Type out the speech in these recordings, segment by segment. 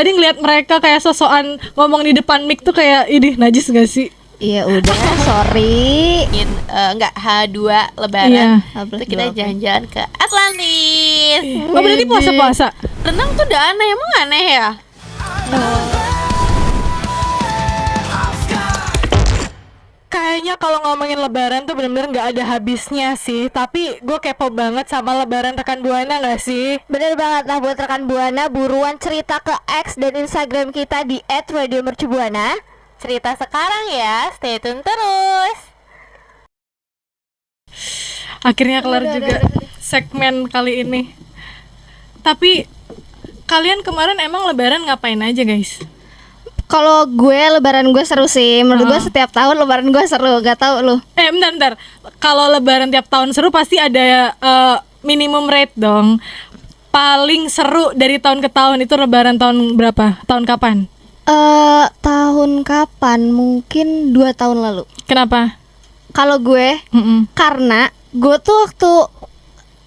Tadi ngeliat mereka kayak sosokan ngomong di depan mic tuh kayak idih najis gak sih? Iya udah, sorry. Enggak H2 lebaran. Iya. Itu kita jalan-jalan ke Atlantis. Oh berarti puasa-puasa? Renang tuh udah aneh, emang aneh ya? Kayaknya kalau ngomongin lebaran tuh bener-bener gak ada habisnya sih. Tapi gue kepo banget sama lebaran rekan Buana gak sih? Bener banget. Nah buat rekan Buana, buruan cerita ke X dan Instagram kita di @radiomercubuana. Cerita sekarang ya, stay tune terus. Akhirnya kelar juga segmen kali ini. Tapi kalian kemarin emang lebaran ngapain aja guys? Kalau gue lebaran gue seru sih. Menurut gue setiap tahun lebaran gue seru. Gak tau lu. Bentar. Kalau lebaran tiap tahun seru pasti ada minimum rate dong. Paling seru dari tahun ke tahun itu lebaran tahun berapa? Tahun kapan? Tahun kapan? Mungkin 2 tahun lalu. Kenapa? Kalau gue, karena gue tuh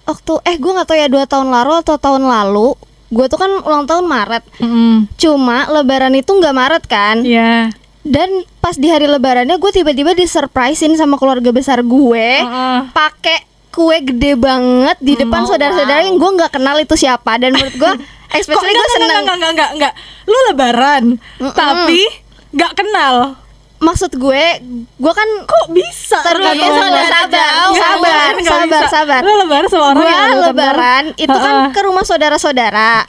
waktu gue nggak tahu ya 2 tahun lalu atau tahun lalu, gue tuh kan ulang tahun Maret. Cuma lebaran itu nggak Maret kan? Iya. Dan pas di hari lebarannya gue tiba-tiba disurprisein sama keluarga besar gue, pakai kue gede banget di depan saudara-saudara yang gue nggak kenal itu siapa. Dan menurut gue especially gue seneng. Enggak. Lu lebaran, tapi nggak kenal. Maksud gue kan Kok bisa? sabar. Lu lebaran sama orang Gue yang lu kenal? lebaran itu kan ke rumah saudara-saudara.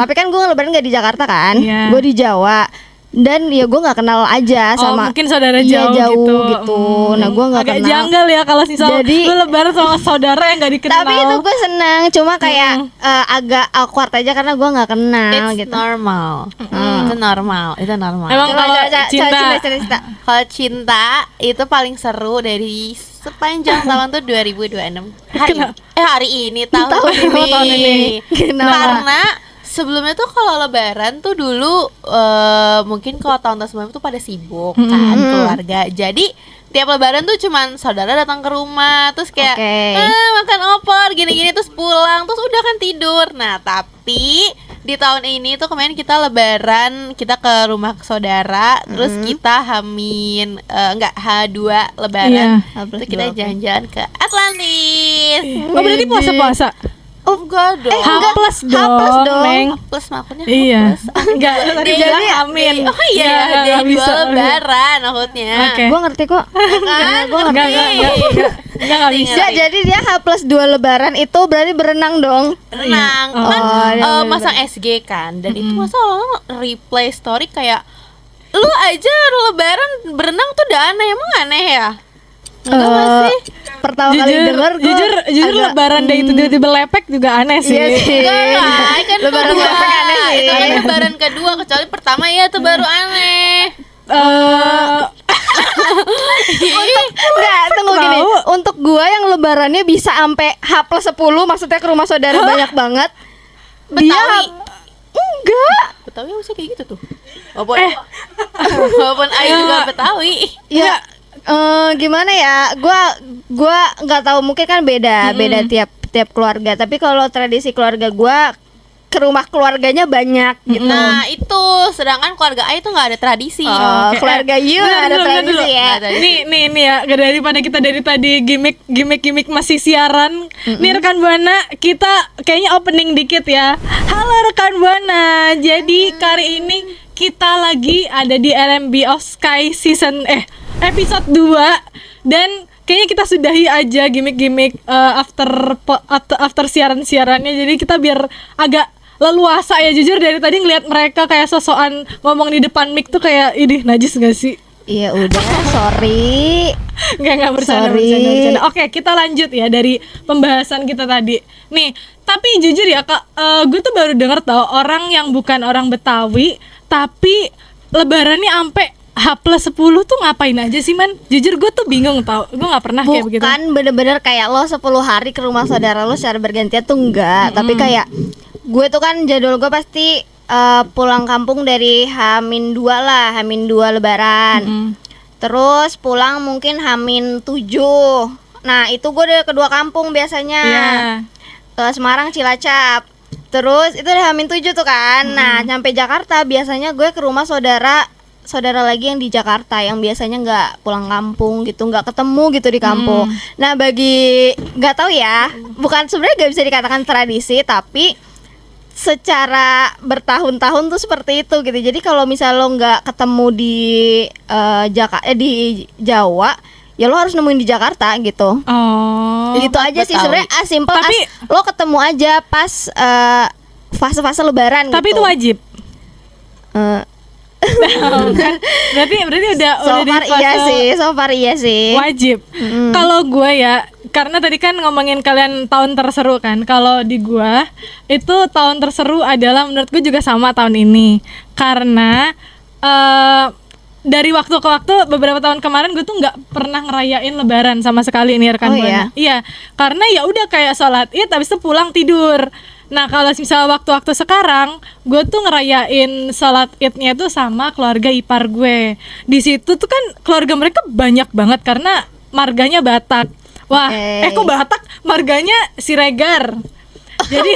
Tapi kan gue lebaran gak di Jakarta kan, Iya. gue di Jawa. Dan ya gue nggak kenal aja sama. mungkin saudara Iya, jauh gitu. Nah gue nggak agak kenal. janggal ya kalau misal Jadi- lu lebaran sama saudara yang nggak dikenal. Tapi itu gue seneng, cuma kayak agak awkward aja karena gue nggak kenal It's gitu. normal. Itu normal. Emang Coba, kalau coba, cinta, cerita. Kalau cinta itu paling seru dari sepanjang tahun tuh 2026. Hari ini tahun ini. Kenapa? Karena sebelumnya tuh kalau lebaran tuh dulu mungkin kalau tahun-tahun sebelumnya tuh pada sibuk kan keluarga. Jadi tiap lebaran tuh cuman saudara datang ke rumah terus kayak makan opor gini-gini terus pulang terus udah kan tidur. Nah, tapi di tahun ini tuh kemarin kita lebaran kita ke rumah saudara terus kita H2 lebaran. Terus kita jalan-jalan ke Atlantis. oh berarti puasa-puasa? Oh enggak dong. H+ dong, Neng. Plus maksudnya Iya. H+. Enggak, tadi bilang amin. Oh iya, Nggak dia bisa. jual lebaran maksudnya. Oke. Gue ngerti kok. Gue ngerti. Enggak bisa. Jadi dia H+2 lebaran itu berarti berenang dong. Renang Oh. kan iya, masang SG kan dan itu masa orang replay story kayak lu aja lebaran berenang tuh udah aneh, emang aneh ya? Enggak nggak sih? Pertama kali denger gue jujur lebaran deh itu tiba-tiba lepek juga aneh sih. Iya sih. Enggak, kan Lebaran kedua. lepek aneh sih. Itu kan lebaran kedua, kecuali pertama ya itu baru aneh. Enggak, tunggu gini. Untuk gua yang lebarannya bisa sampai H+10, maksudnya ke rumah saudara banyak banget. Betawi. Enggak. Betawi harusnya kayak gitu tuh. Walaupun Ayu juga Betawi. Ya gimana ya? Gua nggak tahu, mungkin kan beda tiap keluarga. Tapi kalau tradisi keluarga gua ke rumah keluarganya banyak gitu. Nah itu, sedangkan keluarga Ayu tuh nggak ada tradisi. Keluarga you ada tradisi ya. Nih ya, daripada kita dari tadi gimmick masih siaran. Nih rekan Buana, kita kayaknya opening dikit ya. Halo rekan Buana. Jadi kali ini kita lagi ada di LMB of Sky episode 2 dan kayaknya kita sudahi aja gimmick after siaran-siarannya. Jadi kita biar agak leluasa ya. Jujur dari tadi ngeliat mereka kayak sosokan ngomong di depan mic tuh kayak idih najis gak sih? Iya udah, sorry. Enggak bercanda. Oke, kita lanjut ya dari pembahasan kita tadi. Nih, tapi jujur ya Kak, gue tuh baru denger tau orang yang bukan orang Betawi tapi lebarannya ampe H+10 tuh ngapain aja sih man? Jujur gue tuh bingung tau. Gue gak pernah kayak begitu. Bukan bener-bener kayak lo 10 hari ke rumah saudara lo secara bergantian tuh enggak. Tapi kayak gue tuh kan jadwal gue pasti pulang kampung dari H-2 lah, H-2 lebaran. Terus pulang mungkin H-7. Nah itu gue udah kedua kampung biasanya. Ke Semarang, Cilacap. Terus itu udah Hamin 7 tuh kan. Nah, nyampe Jakarta biasanya gue ke rumah saudara lagi yang di Jakarta yang biasanya nggak pulang kampung gitu, nggak ketemu gitu di kampung. Nah, bagi nggak tahu ya, bukan sebenarnya nggak bisa dikatakan tradisi, tapi secara bertahun-tahun tuh seperti itu gitu. Jadi kalau misal lo nggak ketemu di di Jawa, ya lo harus nemuin di Jakarta gitu. Oh. Gitu aja sih Betawi. sebenarnya, simple Tapi- lo ketemu aja pas fase-fase lebaran Tapi gitu. itu wajib. Eh, Kan? Berarti udah so di far fase iya sih. wajib. Kalau gue ya, karena tadi kan ngomongin kalian tahun terseru kan. Kalau di gue itu tahun terseru adalah menurut gue juga sama tahun ini. Karena dari waktu ke waktu beberapa tahun kemarin gue tuh nggak pernah ngerayain lebaran sama sekali nih rekan Oh, Buana. Iya, karena ya udah kayak sholat Id habis itu pulang tidur. Nah, kalau misalnya waktu-waktu sekarang, gue tuh ngerayain sholat Idnya tuh sama keluarga ipar gue. Di situ tuh kan keluarga mereka banyak banget karena marganya Batak. Wah, Oke. kok Batak? Marganya Siregar. Jadi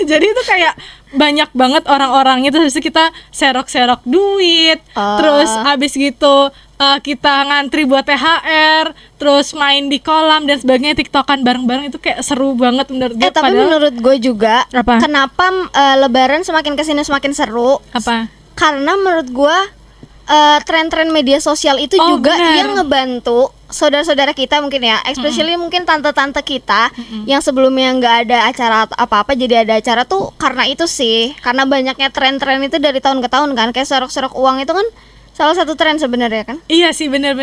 jadi itu kayak banyak banget orang-orangnya, terus habis itu kita serok-serok duit, terus abis gitu kita ngantri buat THR, terus main di kolam dan sebagainya, tiktokan bareng-bareng. Itu kayak seru banget menurut gue. Tapi menurut gue juga Apa? kenapa lebaran semakin kesini semakin seru, apa? karena menurut gue tren-tren media sosial itu Oh, juga benar. yang ngebantu saudara-saudara kita mungkin ya, especially mungkin tante-tante kita yang sebelumnya nggak ada acara atau apa-apa jadi ada acara tuh karena itu sih, karena banyaknya tren-tren itu dari tahun ke tahun kan, kayak serok-serok uang itu kan salah satu tren sebenarnya kan. Iya sih, bener.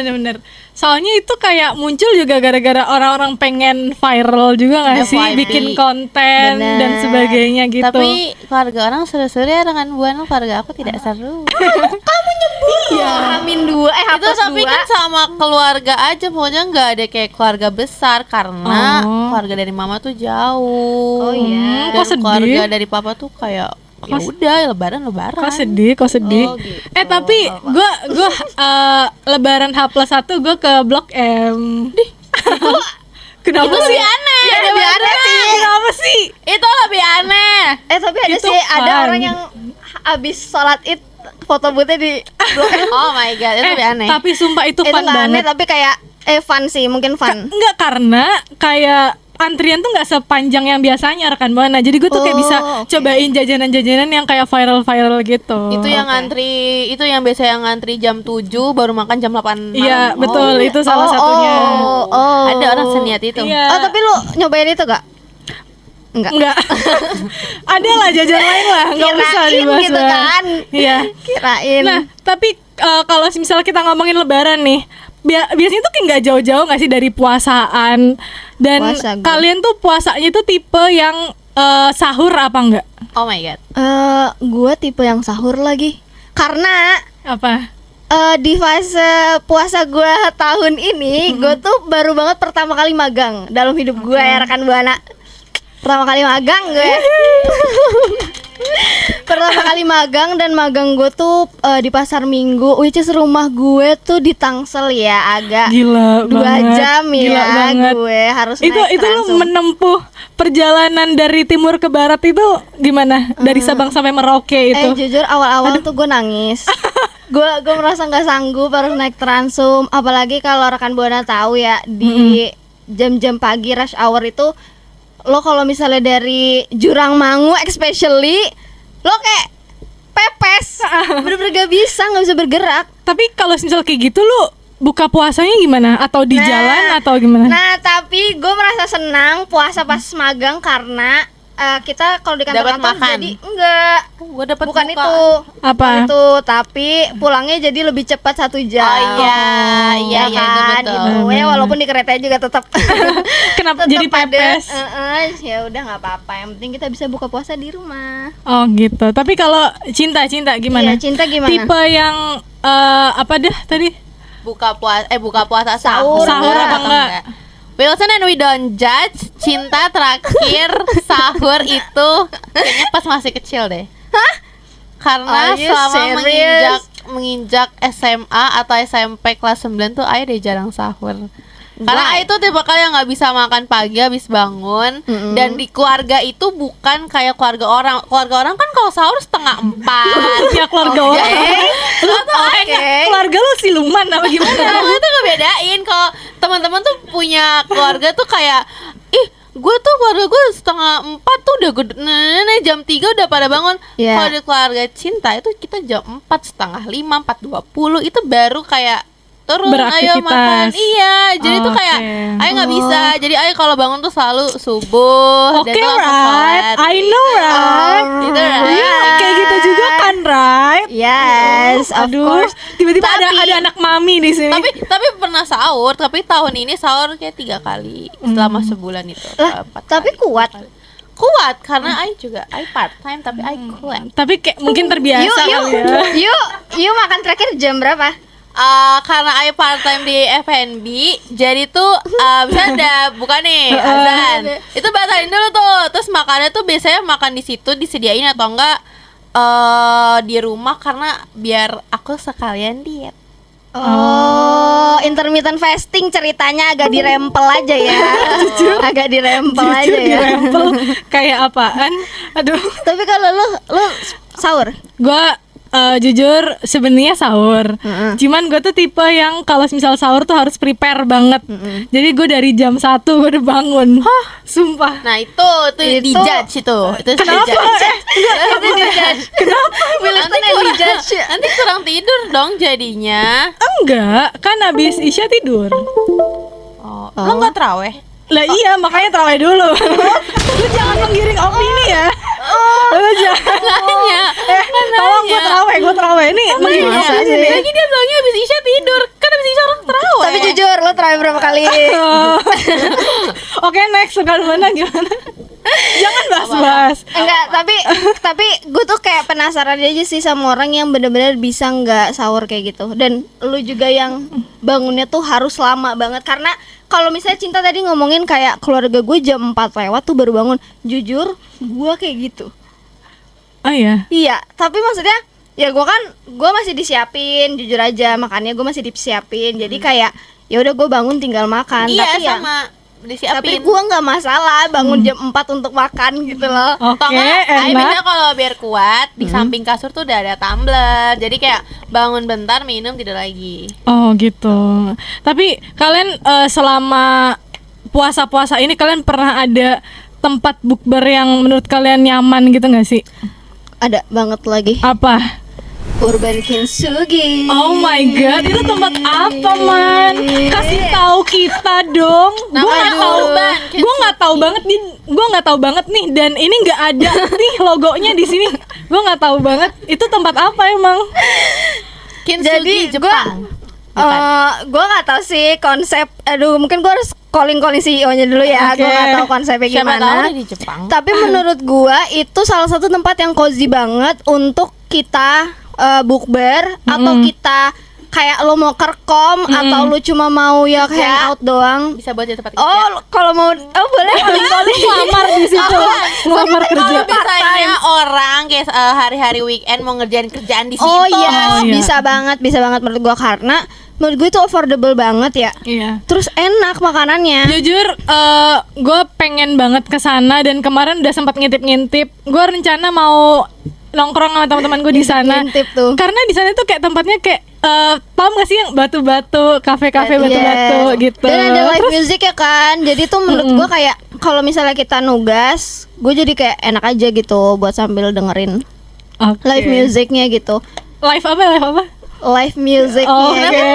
Soalnya itu kayak muncul juga gara-gara orang-orang pengen viral juga nggak sih, FYP. bikin konten Bener. dan sebagainya gitu. Tapi keluarga orang seru-seru ya dengan Buana, keluarga aku tidak seru. Hamin 2 Itu tapi kan sama keluarga aja, pokoknya nggak ada kayak keluarga besar karena Oh. keluarga dari mama tuh jauh. Oh, iya. Dan Kok sedih? keluarga dari papa tuh kayak ya udah lebaran. Kok sedih? Oh, gitu. Tapi gue lebaran H+1 gue ke Blok M. Kenapa Itu sih? lebih aneh. Ya, lebih aneh sih. Kenapa sih? Itu lebih aneh. Tapi ada Itu sih, ada fun. orang yang abis sholat id foto boothnya di Blok M. Oh my god, itu lebih aneh. Tapi sumpah itu Itu fun nggak aneh banget. tapi kayak fun sih, mungkin fun. Enggak, karena kayak antrian tuh nggak sepanjang yang biasanya rekan Buana. Jadi gue tuh kayak bisa oke. cobain jajanan-jajanan yang kayak viral-viral gitu. Itu yang Oke. ngantri, itu yang biasa yang ngantri jam 7 baru makan jam 8 malam. Iya, betul. Oh, Itu salah satunya. Ada orang seniat itu. Iya. Oh, tapi lu nyobain itu gak? Enggak. Enggak. Ada lah jajan lain lah, enggak usah Kirain dibahas. gitu kan. Iya. Kirain. Nah, tapi kalau misalnya kita ngomongin lebaran nih, biasanya tuh kayak nggak jauh-jauh nggak sih dari puasaan. Dan Puasa gue. kalian tuh puasanya tuh tipe yang sahur apa enggak? Oh my god. Gue tipe yang sahur lagi. Karena Apa? di fase puasa gue tahun ini, gue tuh baru banget pertama kali magang dalam hidup gue ya rekan Buana. Pertama kali magang gue. Pertama kali magang, dan magang gue tuh di pasar Minggu, which is rumah gue tuh di Tangsel ya, agak Gila 2 banget. jam Gila ya banget. gue harus Itu naik lu Transum. menempuh perjalanan dari timur ke barat itu gimana? Dari Sabang sampai Merauke itu. Jujur awal-awal tuh gue nangis. Gue merasa nggak sanggup harus naik Transum, apalagi kalau rekan Buana tahu ya di jam-jam pagi rush hour itu, lo kalau misalnya dari Jurang Mangu especially, lo kayak pepes, bener-bener nggak bisa bergerak. Tapi kalau misal kayak gitu lu buka puasanya gimana? Atau di Nah, jalan atau gimana? Nah, tapi gue merasa senang puasa pas magang karena kita kalau di Dapat kantor-kantor makan. jadi enggak, Gue dapat bukan buka. itu. Apa? Bukan itu, tapi pulangnya jadi lebih cepat 1 jam. Oh iya, iya, Ya iya, itu kan, betul. gitu. Ya walaupun di kereta juga tetap Kenapa tetap jadi ada, pepes? ya udah nggak apa-apa. Yang penting kita bisa buka puasa di rumah. Oh gitu. Tapi kalau cinta gimana? Iya, cinta gimana? Tipe yang apa dah tadi? buka puasa sahur. Sahur apa enggak? Wilson and we don't judge. Cinta terakhir sahur itu kayaknya pas masih kecil deh. Hah? Karena Are you selama serious? menginjak SMA atau SMP kelas 9 tuh ayah deh jarang sahur. Karena Why? Ai tuh tipe kali yang nggak bisa makan pagi habis bangun. Dan di keluarga itu bukan kayak keluarga orang. Keluarga orang kan kalau sahur 3:30. Ya keluarga Oke. orang. Lu keluarga lu siluman apa gimana? Nah, gue tuh ngebedain kalau teman-teman tuh punya keluarga tuh kayak gue tuh keluarga gue 3:30 tuh udah gede, jam 3 udah pada bangun. Iya. Kalau di keluarga Cinta itu kita jam 4, 4:30, 4:20 itu baru kayak turun ayo Beraktivitas. makan. Iya, jadi tuh kayak Oke. Ayo nggak bisa. Jadi Ayo kalau bangun tuh selalu subuh Oke, dan tuh langsung right. sholat. I know, right. Gitu, right. Iya, kayak gitu juga kan, right? Yes, of Aduh, course. tiba-tiba ada Tapi- anak mami di sini. Tapi pernah sahur, tapi tahun ini sahur kayak 3 kali selama sebulan itu. Lah, 4 tapi kali, kuat. 4 kali. Kuat karena I juga part time tapi I kuat. Tapi kayak mungkin terbiasa Yuk, kali ya. yuk makan terakhir jam berapa? Karena I part time di F&B, jadi tuh misalnya ada buka nih azan, itu batalin dulu tuh. Terus makannya tuh biasanya makan di situ disediain atau enggak di rumah karena biar aku sekalian diet. Oh, intermittent fasting ceritanya agak dirempel aja ya. Agak dirempel aja Jujur ya. dirempel kayak apaan? Aduh. Tapi kalau lu sahur? Gua jujur sebenarnya sahur. Cuman gue tuh tipe yang kalau misal sahur tuh harus prepare banget. Jadi gue dari jam 1 gue udah bangun. Sumpah. Nah itu dijudge itu. Itu Kenapa? dijudge. Itu dijudge. Kenapa? Nanti nanti kurang tidur dong jadinya. Enggak, kan habis Isya tidur. Oh, lo nggak terawih? Lah iya, makanya terawih dulu. Lu jangan menggiring opini ya. Lu jangan. Nanya. Tolong gue terawih. Ini menggiring Nanya. opini nih. Lagi dia bilangnya habis Isya tidur. Kan habis Isya orang terawih. Tapi jujur, lu terawih berapa kali? Oh. Oke, next sekarang mana gimana? Jangan bahas-bahas. Enggak, tapi gue tuh kayak penasaran aja sih sama orang yang benar-benar bisa nggak sahur kayak gitu. Dan lu juga yang bangunnya tuh harus lama banget. Karena kalau misalnya Cinta tadi ngomongin kayak keluarga gue jam 4 lewat tuh baru bangun. Jujur, gue kayak gitu. Oh iya. Iya, tapi maksudnya ya gue masih disiapin, jujur aja makannya gue masih disiapin. Jadi kayak ya udah gue bangun tinggal makan. Iya tapi ya, sama tapi disiapin. gue nggak masalah bangun jam 4 untuk makan gitu loh. Oke, Ai enak. biasanya kalau biar kuat di samping kasur tuh udah ada tumbler. Jadi kayak bangun bentar minum tidur lagi. Oh gitu. Tapi kalian selama puasa-puasa ini kalian pernah ada tempat bukber yang menurut kalian nyaman gitu nggak sih? Ada banget lagi. Apa? Urban Kintsugi. Oh my god, itu tempat apa man? Kasih tahu kita dong. Gue nggak tahu banget nih dan ini nggak ada nih logonya di sini. Gue nggak tahu banget itu tempat apa emang. Kintsugi Jadi Jepang. gue nggak tahu sih konsep. Aduh, mungkin gue harus calling CEO-nya dulu ya. Oke. Gue nggak tahu konsepnya Siapa tahu gimana. dia di Jepang. Tapi menurut gue itu salah satu tempat yang cozy banget untuk kita bukber atau kita kayak lo mau kerkom atau lo cuma mau ya hangout doang. Bisa buat di tempat kerja. Oh, kalau mau boleh Paling ngelamar di situ. Ngelamar kerja. Kalau misalnya orang kayak hari-hari weekend mau ngerjain kerjaan di situ. Oh iya, Oh, iya. bisa banget menurut gua karena menurut gue itu affordable banget ya. Iya. Terus enak makanannya. Jujur, gue pengen banget ke sana dan kemarin udah sempat ngintip-ngintip. Gue rencana mau nongkrong sama teman-teman gue di sana. Ngintip tuh. Karena di sana tuh kayak tempatnya kayak paham gak sih yang batu-batu, kafe-kafe batu-batu gitu. Dan ada live Terus, music ya kan. Jadi tuh menurut gua kayak kalau misalnya kita nugas, gue jadi kayak enak aja gitu buat sambil dengerin oke. live musicnya gitu. Live apa? Live musicnya Oh, oke. gitu.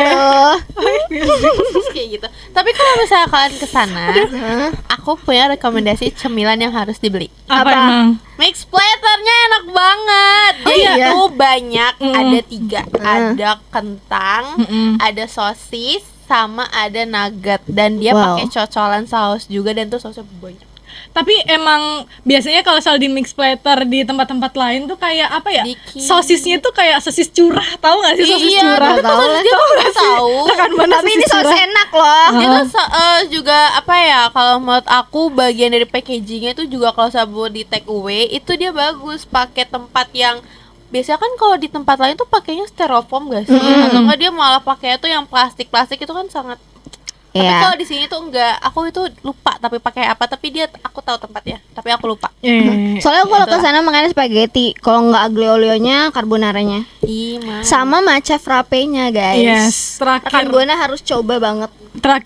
Terus kayak gitu. Tapi kalau misalnya kalian kesana, aku punya rekomendasi cemilan yang harus dibeli. Apa Apa? emang? Mix platternya enak banget. Oh, Dia iya? tuh banyak, ada 3. Ada kentang, Mm-mm. ada sosis, sama ada nugget. Dan dia Wow. pakai cocolan saus juga dan tuh sausnya banyak. Tapi emang biasanya kalau soal di mix platter di tempat-tempat lain tuh kayak apa ya? Dikit. Sosisnya tuh kayak sosis curah, tahu nggak sih sosis Iya, curah? tapi kalau dia tuh nggak tahu. Rekan Buana Tapi ini sosis saus curah. enak loh. Dia tuh juga apa ya, kalau menurut aku bagian dari packagingnya itu juga kalau buat di take away itu dia bagus pakai tempat yang biasanya kan kalau di tempat lain tuh pakainya styrofoam gak sih? Atau enggak dia malah pakai tuh yang plastik itu kan sangat Tapi Iya. kalau di sini tuh enggak, aku itu lupa tapi pakai apa, tapi aku tahu tempatnya, tapi aku lupa. Soalnya kalau ke sana makannya spaghetti, kalau nggak aglio olionya carbonaranya. Iya. Sama matcha frappe-nya, guys. Yes, Rekan terakhir Buana harus coba banget.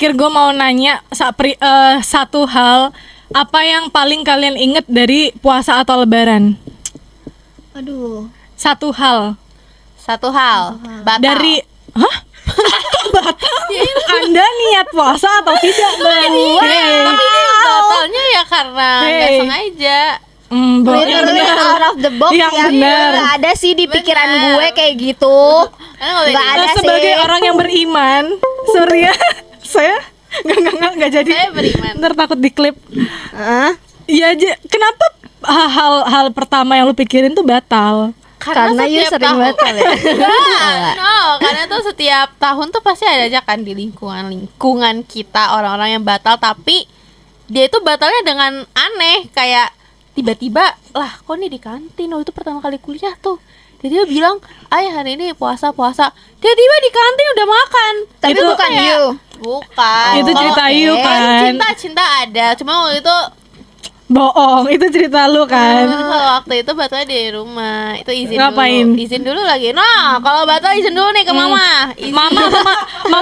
gue mau nanya satu hal, apa yang paling kalian inget dari puasa atau lebaran? Aduh. Satu hal Satu hal, batal. dari hah? Kok batal? Anda niat puasa atau tidak, Bang? Tapi ini batalnya ya karena nggak Hey. sengaja. Yang Literally benar. out of the box Yang ya. benar. Nggak ada sih di pikiran Benar. gue kayak gitu. Karena nggak Nggak beda. ada sih. Sebagai orang yang beriman, sorry ya, saya nggak jadi. Saya beriman. Ntar takut diklip. Hah? Ya, kenapa hal pertama yang lu pikirin tuh batal? Karena you setiap sering tahun- batal ya. Enggak, no, karena tuh setiap tahun tuh pasti ada aja kan di lingkungan kita orang-orang yang batal, tapi dia itu batalnya dengan aneh, kayak tiba-tiba lah kok nih di kantin, oh itu pertama kali kuliah tuh. Jadi dia bilang, "Ay, hari ini puasa." Tiba-tiba di kantin udah makan. Tapi Itu bukan kayak- you. Bukan. Itu Kalau- cerita you kan. Cinta ada, cuma waktu itu Bohong, itu cerita lu kan. kalau waktu itu batalnya di rumah. Itu izin Ngapain? dulu. Izin dulu lagi. Nah, kalau batal izin dulu nih ke mama. Izin. Mama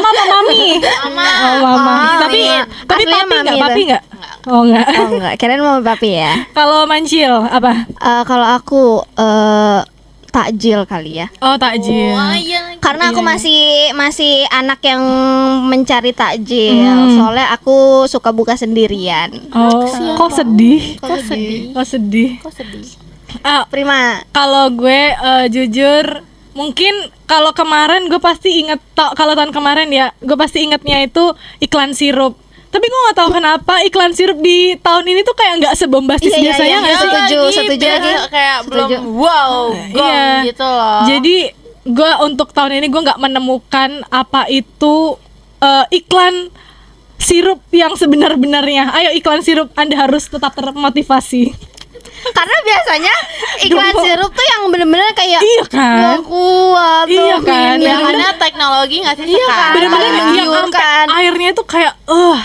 sama mami. Mama. Oh, mama. Oh, Tapi iya. tapi Aslinya papi mami enggak? itu. Papi enggak? Oh, enggak. Oh enggak, kirain mama papi ya. Kalau Mancil apa? Kalau aku takjil kali ya. Oh, takjil. Oh, iya. Karena aku masih anak yang mencari takjil. Hmm. Soalnya aku suka buka sendirian. Oh, kok sedih? Kok sedih? Kok sedih? Kok sedih? Ah, Prima. kalau gue jujur mungkin kalau kemarin gue pasti inget kalau tahun kemarin ya gue pasti ingetnya itu iklan sirup. Tapi gue nggak tahu kenapa iklan sirup di tahun ini tuh kayak nggak sebombastis Iya, iya, biasanya iya. nggak sih? Setuju biasa lagi. kayak belum Setuju. wow, gong Iya. gitu loh. Jadi gue untuk tahun ini gue nggak menemukan apa itu iklan sirup yang sebenar-benarnya. Ayo iklan sirup, Anda harus tetap termotivasi. Karena biasanya iklan Duh. sirup tuh yang bener-bener kayak Iya kan? "Nggak kuat tuh Iya kan? ini." ya karena teknologi nggak sih Iya kan? sekarang. Bener-bener Iya yang sampai kan? airnya tuh kayak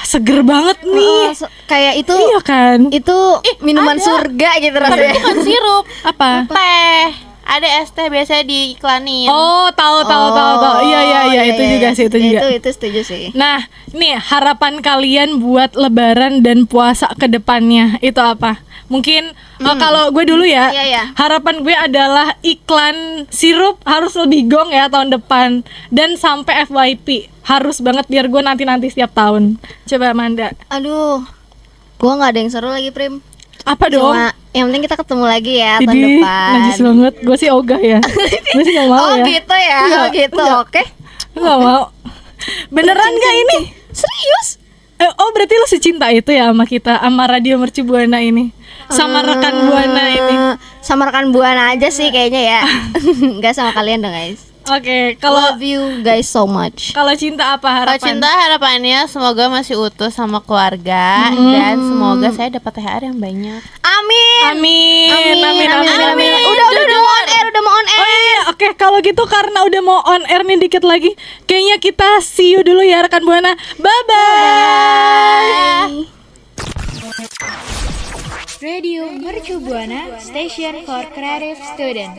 seger banget nih. Kayak itu Iya kan? itu minuman ada. surga gitu Tapi rasanya. bukan sirup, Apa? teh. Ada es teh biasanya diiklanin. Oh, tahu. Iya, itu juga sih, itu juga. Itu setuju sih. Nah, nih harapan kalian buat lebaran dan puasa ke depannya itu apa? Mungkin kalau gue dulu ya, Iya, iya. harapan gue adalah iklan sirup harus lebih gong ya tahun depan. Dan sampai FYP harus banget biar gue nanti-nanti setiap tahun. Coba Amanda. Aduh, gua nggak ada yang seru lagi, Prim. Apa dong? Cuma yang penting kita ketemu lagi ya tahun Idih, depan. najis banget. Gue sih ogah ya. Gue sih gak mau Oh ya. gitu ya, Enggak, oh gitu. enggak. Oke. Gue gak mau. Beneran gak ini? Serius? Oh berarti lu secinta itu ya sama kita, sama Radio Mercu Buana ini, sama rekan Buana ini. Sama rekan Buana aja sih kayaknya ya. Enggak sama kalian dong, guys. Oke, kalau Love you guys so much. kalau cinta apa Kalau harapan? cinta harapannya semoga masih utuh sama keluarga dan semoga saya dapat THR yang banyak. Amin. Amin. Udah mau on air, udah mau on air. Oh iya, oke kalau gitu karena udah mau on air nih dikit lagi, kayaknya kita see you dulu ya rekan Buana. Bye bye. Radio Mercu Buana Station for Creative Student.